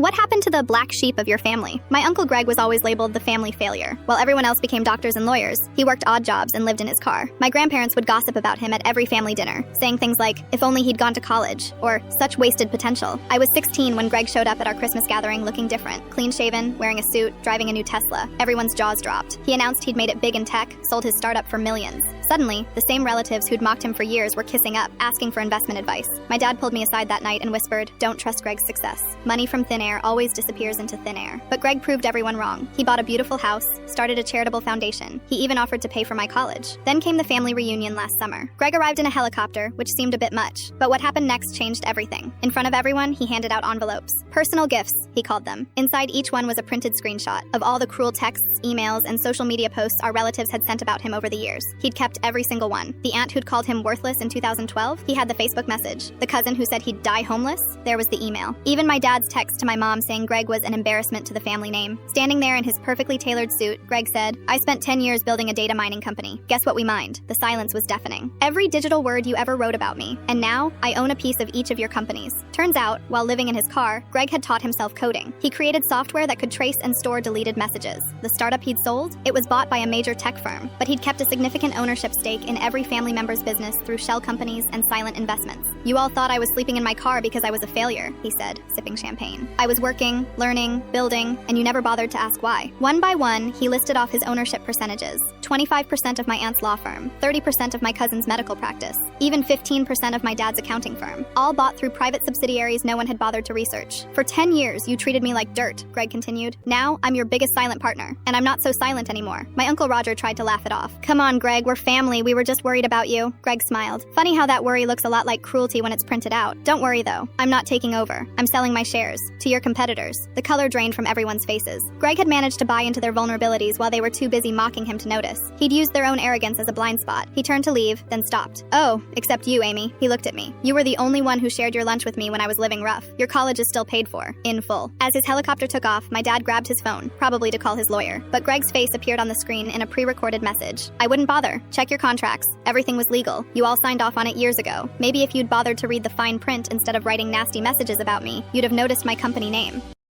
What happened to the black sheep of your family? My Uncle Greg was always labeled the family failure. While everyone else became doctors and lawyers, he worked odd jobs and lived in his car. My grandparents would gossip about him at every family dinner, saying things like, if only he'd gone to college, or such wasted potential. I was 16 when Greg showed up at our Christmas gathering looking different. Clean-shaven, wearing a suit, driving a new Tesla. Everyone's jaws dropped. He announced he'd made it big in tech, sold his startup for millions. Suddenly, the same relatives who'd mocked him for years were kissing up, asking for investment advice. My dad pulled me aside that night and whispered, don't trust Greg's success. Money from thin air always disappears into thin air. But Greg proved everyone wrong. He bought a beautiful house, started a charitable foundation. He even offered to pay for my college. Then came the family reunion last summer. Greg arrived in a helicopter, which seemed a bit much. But what happened next changed everything. In front of everyone, he handed out envelopes. Personal gifts, he called them. Inside each one was a printed screenshot of all the cruel texts, emails, and social media posts our relatives had sent about him over the years. He'd kept every single one. The aunt who'd called him worthless in 2012, he had the Facebook message. The cousin who said he'd die homeless, there was the email. Even my dad's text to my mom saying Greg was an embarrassment to the family name. Standing there in his perfectly tailored suit, Greg said, I spent 10 years building a data mining company. Guess what we mined? The silence was deafening. Every digital word you ever wrote about me. And now, I own a piece of each of your companies. Turns out, while living in his car, Greg had taught himself coding. He created software that could trace and store deleted messages. The startup he'd sold? It was bought by a major tech firm, but he'd kept a significant ownership stake in every family member's business through shell companies and silent investments. You all thought I was sleeping in my car because I was a failure, he said, sipping champagne. I was working, learning, building, and you never bothered to ask why. One by one, he listed off his ownership percentages. 25% of my aunt's law firm, 30% of my cousin's medical practice, even 15% of my dad's accounting firm, all bought through private subsidiaries no one had bothered to research. For 10 years, you treated me like dirt, Greg continued. Now, I'm your biggest silent partner, and I'm not so silent anymore. My Uncle Roger tried to laugh it off. Come on, Greg, we're family. We were just worried about you. Greg smiled. Funny how that worry looks a lot like cruelty when it's printed out. Don't worry, though. I'm not taking over. I'm selling my shares. To your competitors. The color drained from everyone's faces. Greg had managed to buy into their vulnerabilities while they were too busy mocking him to notice. He'd used their own arrogance as a blind spot. He turned to leave, then stopped. Oh, except you, Amy. He looked at me. You were the only one who shared your lunch with me when I was living rough. Your college is still paid for. In full. As his helicopter took off, my dad grabbed his phone, probably to call his lawyer. But Greg's face appeared on the screen in a pre-recorded message. I wouldn't bother. Check your contracts. Everything was legal. You all signed off on it years ago. Maybe if you'd bothered to read the fine print instead of writing nasty messages about me, you'd have noticed my company name.